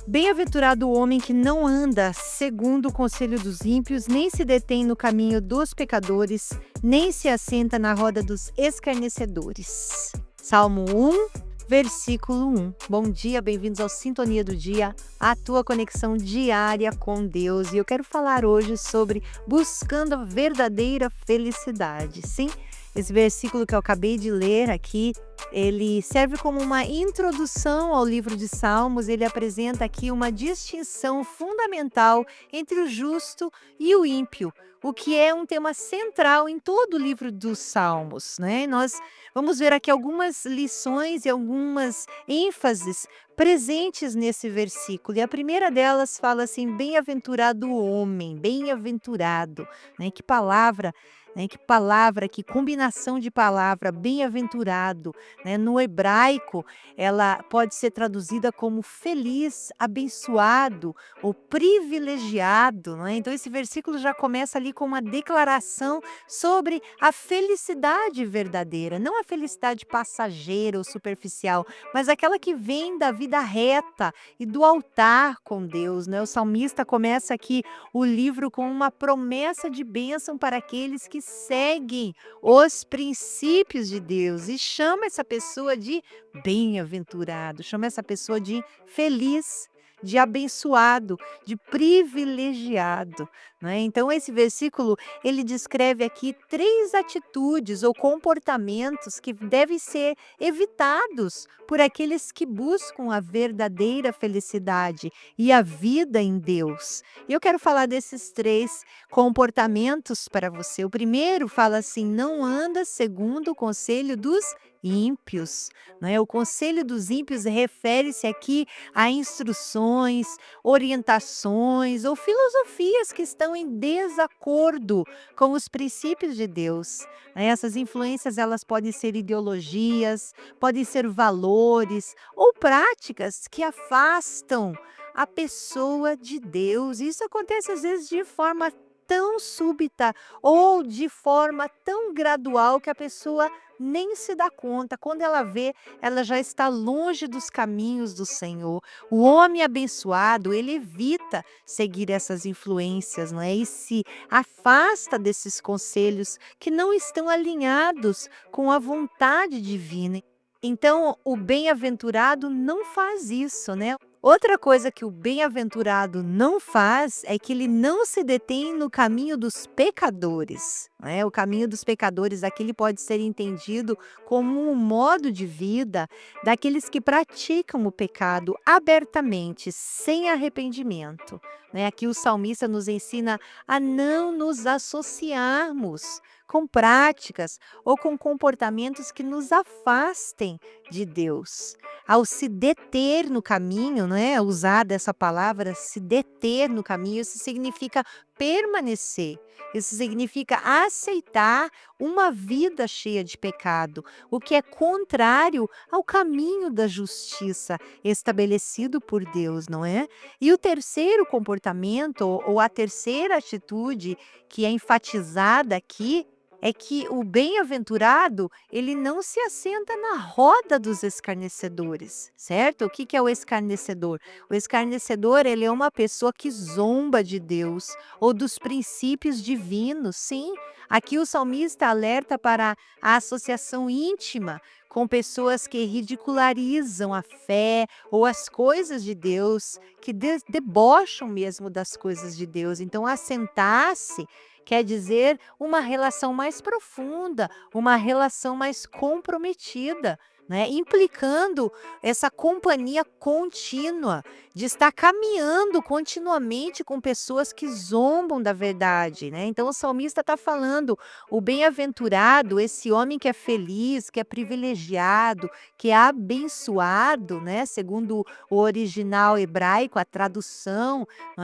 Bem-aventurado o homem que não anda segundo o conselho dos ímpios, nem se detém no caminho dos pecadores, nem se assenta na roda dos escarnecedores. Salmo 1, versículo 1. Bom dia, bem-vindos ao Sintonia do Dia, a tua conexão diária com Deus. E eu quero falar hoje sobre buscando a verdadeira felicidade. Sim, esse versículo que eu acabei de ler aqui, ele serve como uma introdução ao livro de Salmos. Ele apresenta aqui uma distinção fundamental entre o justo e o ímpio, o que é um tema central em todo o livro dos Salmos, né? Nós vamos ver aqui algumas lições e algumas ênfases presentes nesse versículo. E a primeira delas fala assim: bem-aventurado o homem, bem-aventurado, né? Que palavra, né? Que palavra, que combinação de palavra, bem-aventurado, né? No hebraico, ela pode ser traduzida como feliz, abençoado ou privilegiado, não é? Então esse versículo já começa ali com uma declaração sobre a felicidade verdadeira, não a felicidade passageira ou superficial, mas aquela que vem da vida reta e do altar com Deus, né? O salmista começa aqui o livro com uma promessa de bênção para aqueles que seguem os princípios de Deus e chama essa pessoa de bem-aventurado, chama essa pessoa de feliz, de abençoado, de privilegiado, né? Então esse versículo, ele descreve aqui 3 atitudes ou comportamentos que devem ser evitados por aqueles que buscam a verdadeira felicidade e a vida em Deus. E eu quero falar desses 3 comportamentos para você. O primeiro fala assim: não anda segundo o conselho dos ímpios, né? O conselho dos ímpios refere-se aqui a instruções, orientações ou filosofias que estão em desacordo com os princípios de Deus, né? Essas influências, elas podem ser ideologias, podem ser valores ou práticas que afastam a pessoa de Deus. Isso acontece às vezes de forma tão súbita ou de forma tão gradual que a pessoa nem se dá conta. Quando ela vê, ela já está longe dos caminhos do Senhor. O homem abençoado, ele evita seguir essas influências, não é? E se afasta desses conselhos que não estão alinhados com a vontade divina. Então, o bem-aventurado não faz isso, né? Outra coisa que o bem-aventurado não faz é que ele não se detém no caminho dos pecadores, né? O caminho dos pecadores aqui ele pode ser entendido como um modo de vida daqueles que praticam o pecado abertamente, sem arrependimento, né? Aqui o salmista nos ensina a não nos associarmos com práticas ou com comportamentos que nos afastem de Deus. Ao se deter no caminho, né, usar dessa palavra, se deter no caminho, isso significa permanecer. Isso significa aceitar uma vida cheia de pecado, o que é contrário ao caminho da justiça estabelecido por Deus, não é? E o terceiro comportamento, ou a terceira atitude que é enfatizada aqui, é que o bem-aventurado, ele não se assenta na roda dos escarnecedores, certo? O que que é o escarnecedor? O escarnecedor, ele é uma pessoa que zomba de Deus ou dos princípios divinos. Sim, aqui o salmista alerta para a associação íntima com pessoas que ridicularizam a fé ou as coisas de Deus, que debocham mesmo das coisas de Deus. Então, assentar-se quer dizer uma relação mais profunda, uma relação mais comprometida, né? Implicando essa companhia contínua, de estar caminhando continuamente com pessoas que zombam da verdade, né? Então o salmista está falando, o bem-aventurado, esse homem que é feliz, que é privilegiado, que é abençoado, né? Segundo o original hebraico, a tradução, não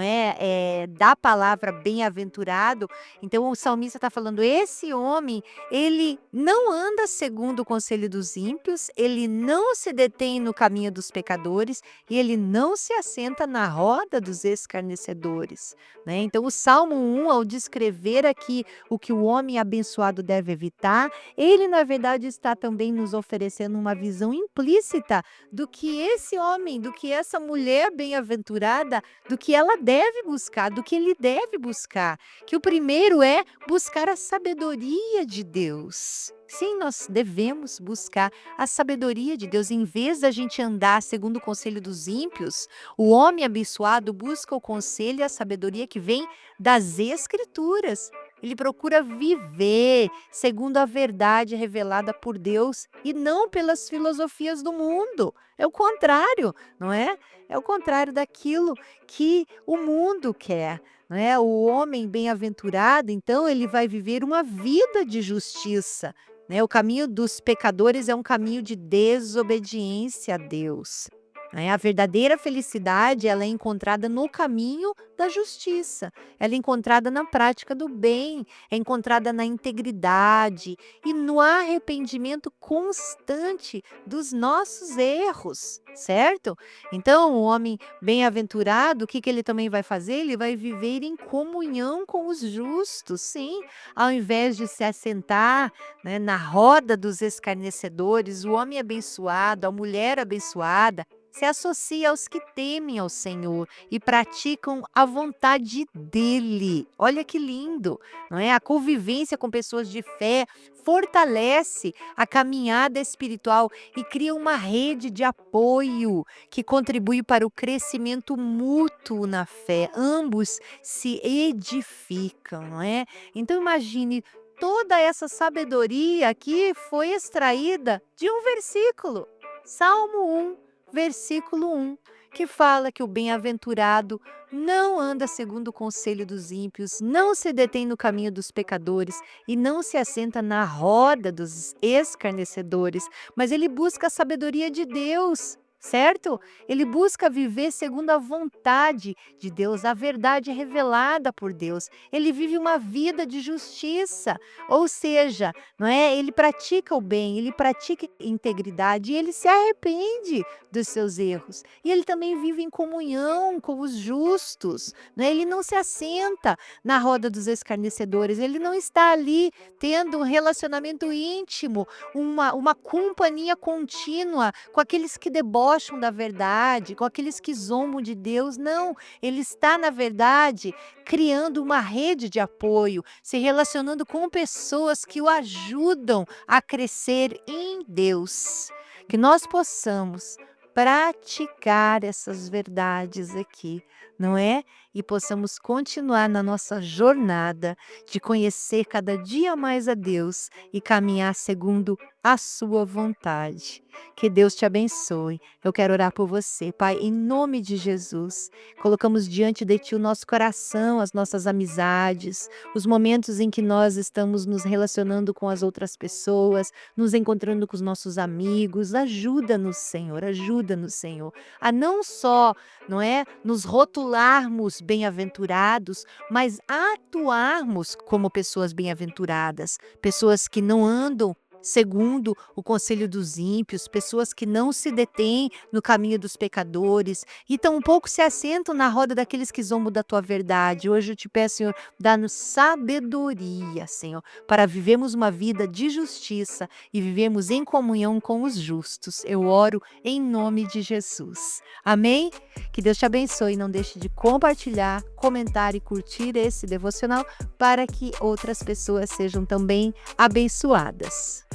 da palavra bem-aventurado. Então o salmista está falando, esse homem, ele não anda segundo o conselho dos ímpios, ele não se detém no caminho dos pecadores e ele não se assenta na roda dos escarnecedores, né? Então, o Salmo 1, ao descrever aqui o que o homem abençoado deve evitar, ele, na verdade, está também nos oferecendo uma visão implícita do que esse homem, do que essa mulher bem-aventurada, do que ela deve buscar, do que ele deve buscar. Que o primeiro é buscar a sabedoria de Deus. Sim, nós devemos buscar a sabedoria de Deus. Em vez da gente andar segundo o conselho dos ímpios, o homem abençoado busca o conselho e a sabedoria que vem das Escrituras. Ele procura viver segundo a verdade revelada por Deus e não pelas filosofias do mundo. É o contrário, não é? É o contrário daquilo que o mundo quer. Não é? O homem bem-aventurado, então, ele vai viver uma vida de justiça, né? O caminho dos pecadores é um caminho de desobediência a Deus, né? A verdadeira felicidade, ela é encontrada no caminho da justiça, ela é encontrada na prática do bem, é encontrada na integridade e no arrependimento constante dos nossos erros, certo? Então, o homem bem-aventurado, o que ele também vai fazer? Ele vai viver em comunhão com os justos, sim, ao invés de se assentar, né, na roda dos escarnecedores. O homem abençoado, a mulher abençoada, se associa aos que temem ao Senhor e praticam a vontade dele. Olha que lindo, não é? A convivência com pessoas de fé fortalece a caminhada espiritual e cria uma rede de apoio que contribui para o crescimento mútuo na fé. Ambos se edificam, não é? Então imagine toda essa sabedoria que foi extraída de um versículo, Salmo 1. Versículo 1, que fala que o bem-aventurado não anda segundo o conselho dos ímpios, não se detém no caminho dos pecadores e não se assenta na roda dos escarnecedores, mas ele busca a sabedoria de Deus. Certo? Ele busca viver segundo a vontade de Deus, a verdade revelada por Deus. Ele vive uma vida de justiça, ou seja, não é? Ele pratica o bem, ele pratica integridade e ele se arrepende dos seus erros. E ele também vive em comunhão com os justos, não é? Ele não se assenta na roda dos escarnecedores, ele não está ali tendo um relacionamento íntimo, uma companhia contínua com aqueles que debocham da verdade, com aqueles que zombam de Deus. Não, ele está, na verdade, criando uma rede de apoio, se relacionando com pessoas que o ajudam a crescer em Deus. Que nós possamos praticar essas verdades aqui, não é? E possamos continuar na nossa jornada de conhecer cada dia mais a Deus e caminhar segundo a sua vontade. Que Deus te abençoe. Eu quero orar por você, Pai, em nome de Jesus. Colocamos diante de Ti o nosso coração, as nossas amizades, os momentos em que nós estamos nos relacionando com as outras pessoas, nos encontrando com os nossos amigos. Ajuda-nos, Senhor, a não só, não é, nos rotularmos bem-aventurados, mas atuarmos como pessoas bem-aventuradas, pessoas que não andam segundo o conselho dos ímpios, pessoas que não se detêm no caminho dos pecadores e tampouco se assentam na roda daqueles que zombam da tua verdade. Hoje eu te peço, Senhor, dá-nos sabedoria, Senhor, para vivermos uma vida de justiça e vivermos em comunhão com os justos. Eu oro em nome de Jesus. Amém? Que Deus te abençoe. Não deixe de compartilhar, comentar e curtir esse devocional para que outras pessoas sejam também abençoadas.